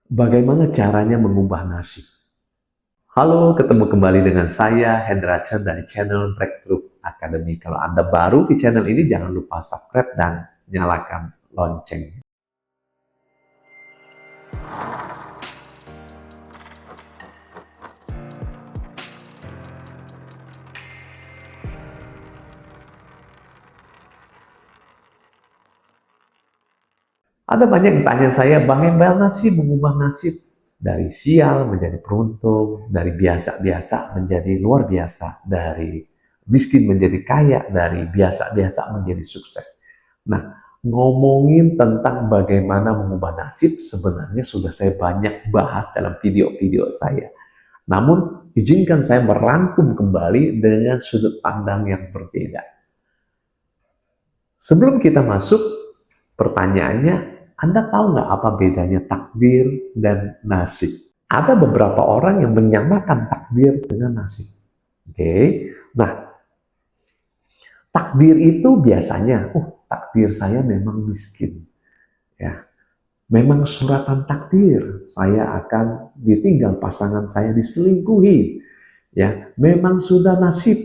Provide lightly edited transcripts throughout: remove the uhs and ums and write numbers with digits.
Bagaimana caranya mengubah nasib? Halo, ketemu kembali dengan saya, Hendra Chan dari channel Breakthrough Academy. Kalau Anda baru di channel ini, jangan lupa subscribe dan nyalakan lonceng. Ada banyak yang tanya saya, bagaimana sih mengubah nasib? Dari sial menjadi beruntung, dari biasa-biasa menjadi luar biasa, dari miskin menjadi kaya, dari biasa-biasa menjadi sukses. Nah, ngomongin tentang bagaimana mengubah nasib, sebenarnya sudah saya banyak bahas dalam video-video saya. Namun, izinkan saya merangkum kembali dengan sudut pandang yang berbeda. Sebelum kita masuk, pertanyaannya, Anda tahu nggak apa bedanya takdir dan nasib? Ada beberapa orang yang menyamakan takdir dengan nasib. Oke, nah takdir itu biasanya, takdir saya memang miskin, ya, memang suratan takdir saya akan ditinggal pasangan saya, diselingkuhi, ya, memang sudah nasib,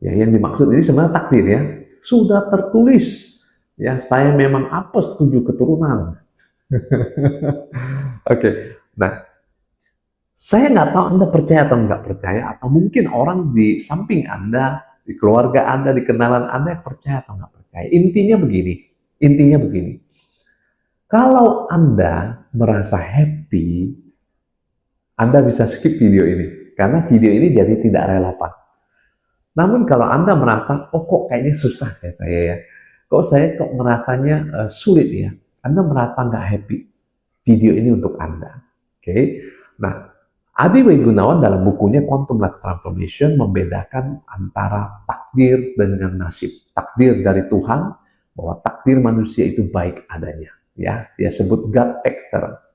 ya, yang dimaksud ini sebenarnya takdir, ya, sudah tertulis, ya, saya memang apes 7 keturunan. Oke, nah saya nggak tahu Anda percaya atau nggak percaya, atau mungkin orang di samping Anda, di keluarga Anda, di kenalan Anda percaya atau nggak percaya. Intinya begini. Kalau Anda merasa happy, Anda bisa skip video ini, karena video ini jadi tidak relevan. Namun kalau Anda merasa, oh kok kayaknya susah ya saya ya, kok merasanya sulit ya, Anda merasa nggak happy, video ini untuk Anda. Oke, nah Adi W. Gunawan dalam bukunya Quantum Life Transformation membedakan antara takdir dengan nasib. Takdir dari Tuhan, bahwa takdir manusia itu baik adanya. Ya, dia sebut God factor.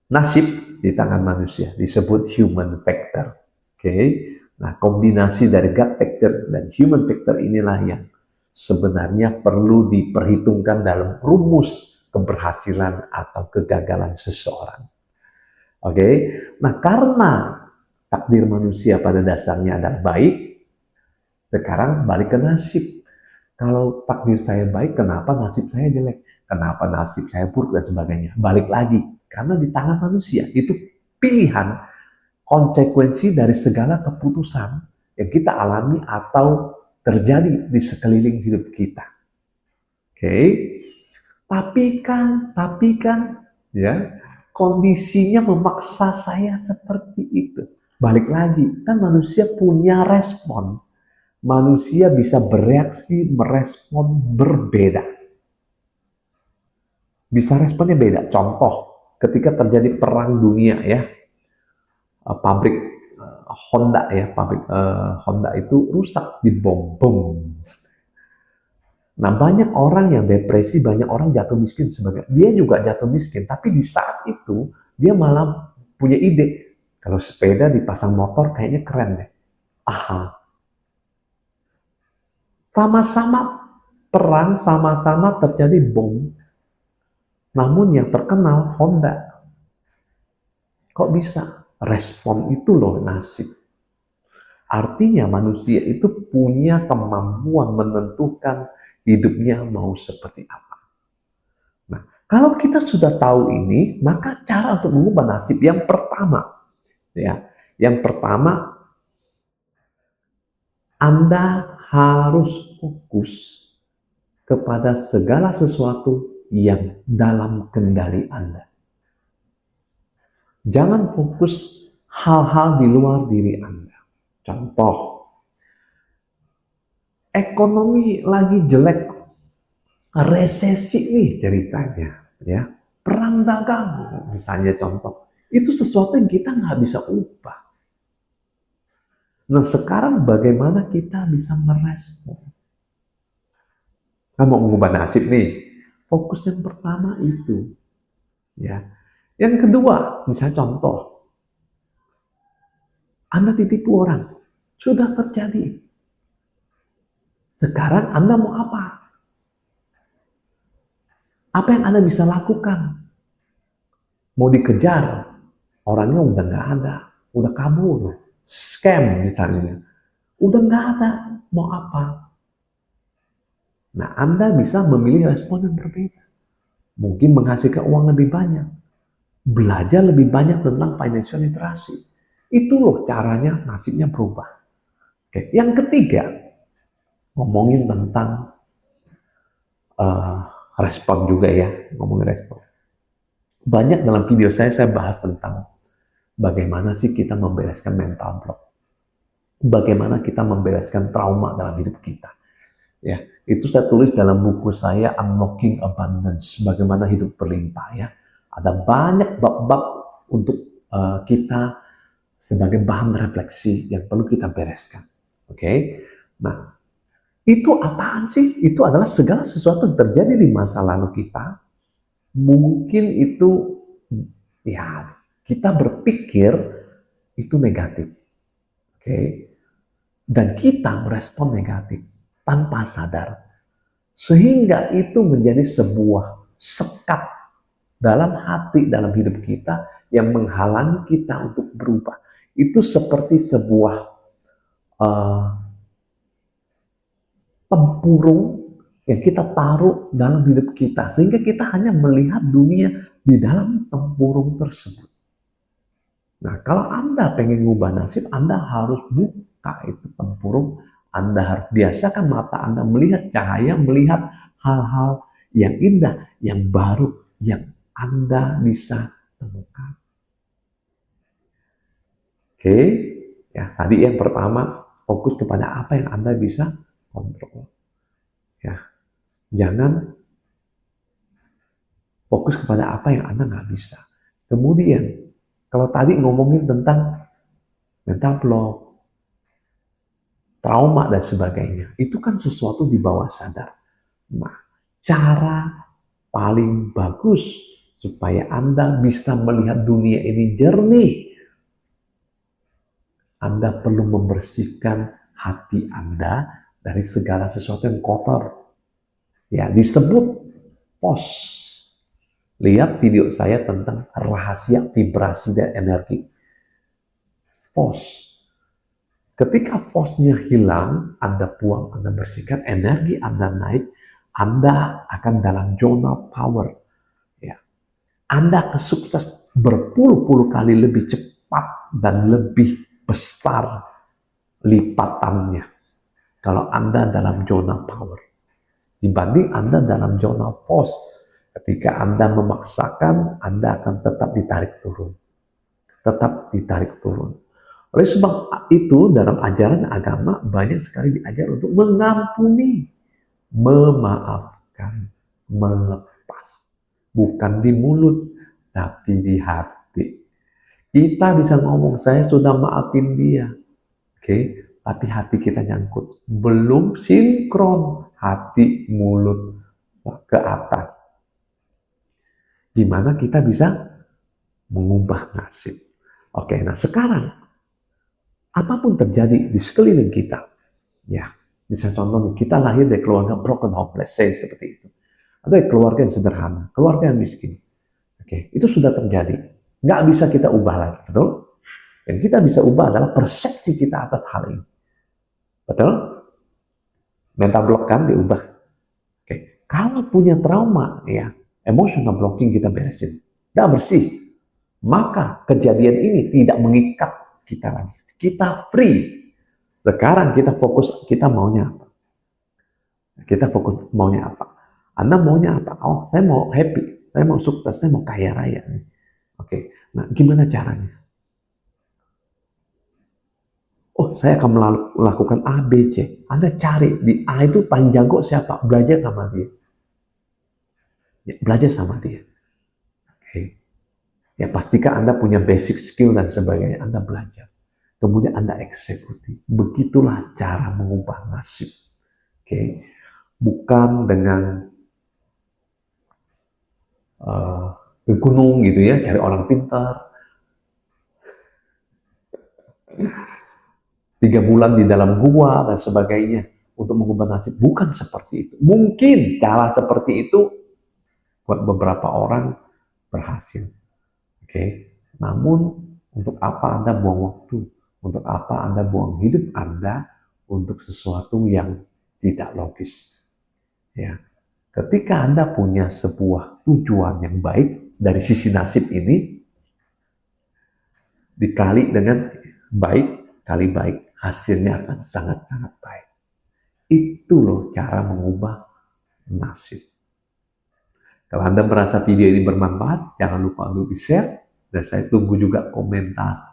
Nasib di tangan manusia disebut human factor. Oke, nah kombinasi dari God factor dan human factor inilah yang sebenarnya perlu diperhitungkan dalam rumus keberhasilan atau kegagalan seseorang. Oke, nah karena takdir manusia pada dasarnya adalah baik, sekarang balik ke nasib. Kalau takdir saya baik, kenapa nasib saya jelek? Kenapa nasib saya buruk dan sebagainya? Balik lagi, karena di tangan manusia itu pilihan, konsekuensi dari segala keputusan yang kita alami atau terjadi di sekeliling hidup kita. Oke, tapi kan, ya, kondisinya memaksa saya seperti itu. Balik lagi, kan manusia punya respon. Manusia bisa bereaksi, merespon berbeda. Bisa responnya beda. Contoh, ketika terjadi perang dunia, ya, pabrik Honda, ya, pabrik Honda itu rusak dibom. Nah, banyak orang yang depresi, banyak orang jatuh miskin sebagai dia juga jatuh miskin, tapi di saat itu dia malah punya ide, kalau sepeda dipasang motor kayaknya keren deh. Aha, sama-sama perang, sama-sama terjadi bom, namun yang terkenal Honda. Kok bisa? Respon itu loh nasib. Artinya manusia itu punya kemampuan menentukan hidupnya mau seperti apa. Nah, kalau kita sudah tahu ini, maka cara untuk mengubah nasib yang pertama, ya, yang pertama Anda harus fokus kepada segala sesuatu yang dalam kendali Anda. Jangan fokus hal-hal di luar diri Anda. Contoh, ekonomi lagi jelek, resesi nih ceritanya, ya, perang dagang misalnya contoh, itu sesuatu yang kita nggak bisa ubah. Nah sekarang bagaimana kita bisa merespon? Kita mau mengubah nasib nih, fokus yang pertama itu, ya. Yang kedua, misalnya contoh, Anda ditipu orang, sudah terjadi. Sekarang Anda mau apa? Apa yang Anda bisa lakukan? mau dikejar, orangnya udah nggak ada, udah kabur, scam misalnya, udah nggak ada, mau apa? Nah, Anda bisa memilih respon yang berbeda. Mungkin menghasilkan uang lebih banyak, belajar lebih banyak tentang financial literasi. Itu loh caranya nasibnya berubah. Oke. Yang ketiga, ngomongin tentang uh, respon juga ya, ngomongin respon. Banyak dalam video saya bahas tentang bagaimana sih kita membereskan mental block. Bagaimana kita membereskan trauma dalam hidup kita. Ya, itu saya tulis dalam buku saya Unlocking Abundance, bagaimana hidup berlimpah ya. Ada banyak bab-bab untuk kita sebagai bahan refleksi yang perlu kita bereskan. Oke. Nah, itu apaan sih? Itu adalah segala sesuatu yang terjadi di masa lalu kita. Mungkin itu ya kita berpikir itu negatif. Oke. Dan kita merespon negatif tanpa sadar. Sehingga itu menjadi sebuah sekat dalam hati, dalam hidup kita yang menghalangi kita untuk berubah. Itu seperti sebuah tempurung yang kita taruh dalam hidup kita. Sehingga kita hanya melihat dunia di dalam tempurung tersebut. Nah, kalau Anda pengen ngubah nasib, Anda harus buka itu tempurung. Anda harus biasakan mata Anda melihat cahaya, melihat hal-hal yang indah, yang baru, yang Anda bisa temukan. Oke, ya tadi yang pertama, fokus kepada apa yang Anda bisa kontrol. Ya, jangan fokus kepada apa yang Anda nggak bisa. Kemudian, kalau tadi ngomongin tentang mental block, trauma dan sebagainya, itu kan sesuatu di bawah sadar. Nah, cara paling bagus supaya Anda bisa melihat dunia ini jernih, Anda perlu membersihkan hati Anda dari segala sesuatu yang kotor. Ya, disebut pos. Lihat video saya tentang rahasia vibrasi dan energi. Pos. Ketika fosnya hilang, Anda buang, Anda bersihkan, energi Anda naik, Anda akan dalam zona power. Ya. Anda akan sukses berpuluh-puluh kali lebih cepat dan lebih besar lipatannya kalau Anda dalam zona power dibanding Anda dalam zona pos. Ketika Anda memaksakan, Anda akan tetap ditarik turun. Tetap ditarik turun. Oleh sebab itu, dalam ajaran agama banyak sekali diajar untuk mengampuni, memaafkan, melepas. Bukan di mulut, tapi di hati. Kita bisa ngomong, saya sudah maafin dia. Oke, tapi hati kita nyangkut. Belum sinkron hati mulut ke atas. Gimana kita bisa mengubah nasib? Oke, nah sekarang apapun terjadi di sekeliling kita, ya, misalnya contohnya kita lahir dari keluarga broken hopeless, say seperti itu. Ada keluarga yang sederhana, keluarga yang miskin. Oke, itu sudah terjadi. Nggak bisa kita ubah lagi, betul? Yang kita bisa ubah adalah persepsi kita atas hal ini. Betul? Mental block kan diubah. Oke, kalau punya trauma, ya, emotional blocking kita beresin. Nggak bersih. Maka kejadian ini tidak mengikat kita lagi. Kita free. Sekarang kita fokus, kita maunya apa? Kita fokus maunya apa? Anda maunya apa? Oh, saya mau happy, saya mau sukses, saya mau kaya raya. Oke, nah gimana caranya? Oh, saya akan melakukan A, B, C. Anda cari di A itu paling jago siapa? Belajar sama dia. Ya, belajar sama dia. Oke. Ya, pastikan Anda punya basic skill dan sebagainya. Anda belajar. Kemudian Anda eksekusi. Begitulah cara mengubah nasib. Oke. Bukan dengan ke gunung gitu ya, cari orang pintar. 3 bulan di dalam gua dan sebagainya untuk mengubah nasib. Bukan seperti itu. Mungkin cara seperti itu buat beberapa orang berhasil. Oke, namun untuk apa Anda buang waktu? Untuk apa Anda buang hidup Anda untuk sesuatu yang tidak logis? Ya, ketika Anda punya sebuah tujuan yang baik dari sisi nasib ini, dikali dengan baik kali baik, hasilnya akan sangat-sangat baik. Itu loh cara mengubah nasib. Kalau Anda merasa video ini bermanfaat, jangan lupa untuk di-share, dan saya tunggu juga komentar